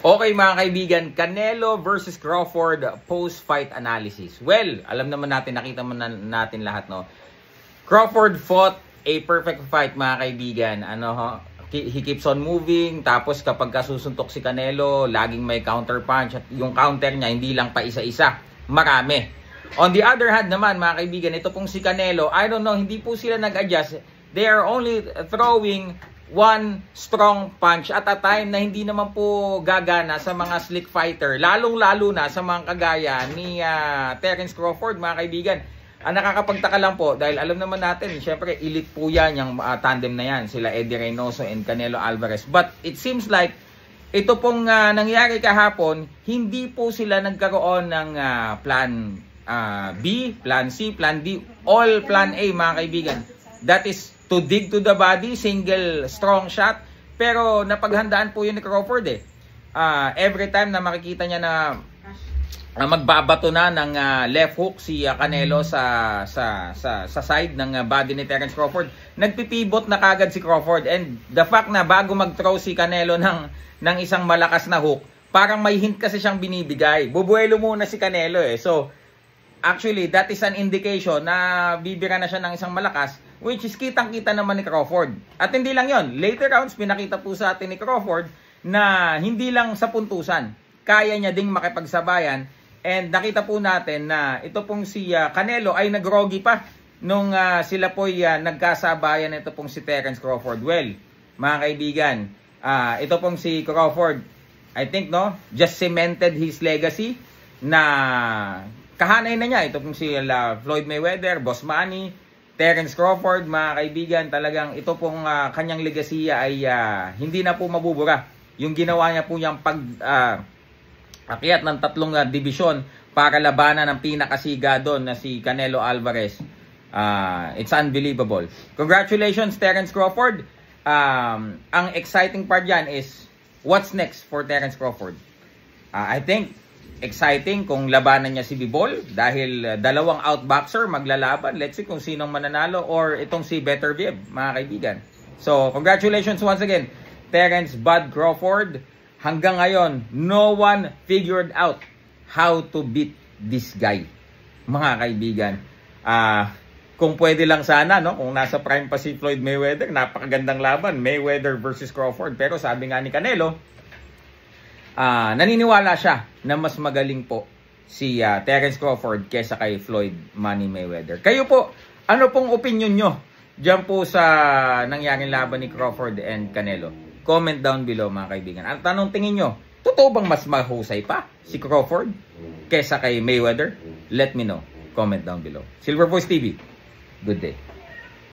Okay mga kaibigan, Canelo versus Crawford post-fight analysis. Well, alam naman natin, nakita natin lahat, no? Crawford fought a perfect fight mga kaibigan. He keeps on moving, tapos kapag kasusuntok si Canelo, laging may counter punch at yung counter niya hindi lang pa isa-isa, marami. On the other hand naman mga kaibigan, ito pong si Canelo, I don't know, hindi po sila nag-adjust. They are only throwing one strong punch at a time na hindi naman po gagana sa mga slick fighter, lalong-lalo na sa mga kagaya ni Terence Crawford mga kaibigan. Nakakapagtaka lang po dahil alam naman natin, syempre elite po yan, yung tandem na yan, sila Eddie Reynoso and Canelo Alvarez. But it seems like ito pong nangyari kahapon, hindi po sila nagkaroon ng plan B, plan C, plan D, all plan A mga kaibigan. That is to dig to the body, single strong shot. Pero napaghandaan po yun ni Crawford eh. Every time na makikita niya na magbabato na ng left hook si Canelo sa side ng body ni Terence Crawford, nagpipivot na kagad si Crawford. And the fact na bago mag-throw si Canelo ng isang malakas na hook, parang may hint kasi siyang binibigay. Bubuelo muna si Canelo eh. So actually that is an indication na bibira na siya ng isang malakas, which is kitang-kita naman ni Crawford. At hindi lang yon, later rounds pinakita po sa atin ni Crawford na hindi lang sa puntusan, kaya niya ding makipagsabayan. And nakita po natin na ito pong si Canelo ay nagrogi pa nung sila po nagkasabayan. Ito pong si Terence Crawford. Well, mga kaibigan, ito pong si Crawford, I think just cemented his legacy na kahanay na niya. Ito pong si Floyd Mayweather, Boss Manny, Terence Crawford, mga kaibigan, talagang ito pong kanyang legasiya ay hindi na po mabubura. Yung ginawa niya po niyang akyat ng 3 division para labanan ng pinakasiga doon na si Canelo Alvarez. It's unbelievable. Congratulations, Terence Crawford. Ang exciting part dyan is what's next for Terence Crawford. I think exciting kung labanan niya si Bivol dahil dalawang outboxer maglalaban. Let's see kung sinong mananalo, or itong si Beterbiev, mga kaibigan. So, congratulations once again, Terence "Bud" Crawford. Hanggang ngayon, no one figured out how to beat this guy, mga kaibigan. Kung pwede lang sana, kung nasa prime pa si Floyd Mayweather, napakagandang laban, Mayweather versus Crawford. Pero sabi nga ni Canelo, naniniwala siya na mas magaling po si Terence Crawford kesa kay Floyd Money Mayweather. Kayo po, ano pong opinion nyo dyan po sa nangyaring laban ni Crawford and Canelo? Comment down below mga kaibigan. Ang tanong, tingin nyo, totoo bang mas mahusay pa si Crawford kesa kay Mayweather? Let me know. Comment down below. Silver Voice TV, good day.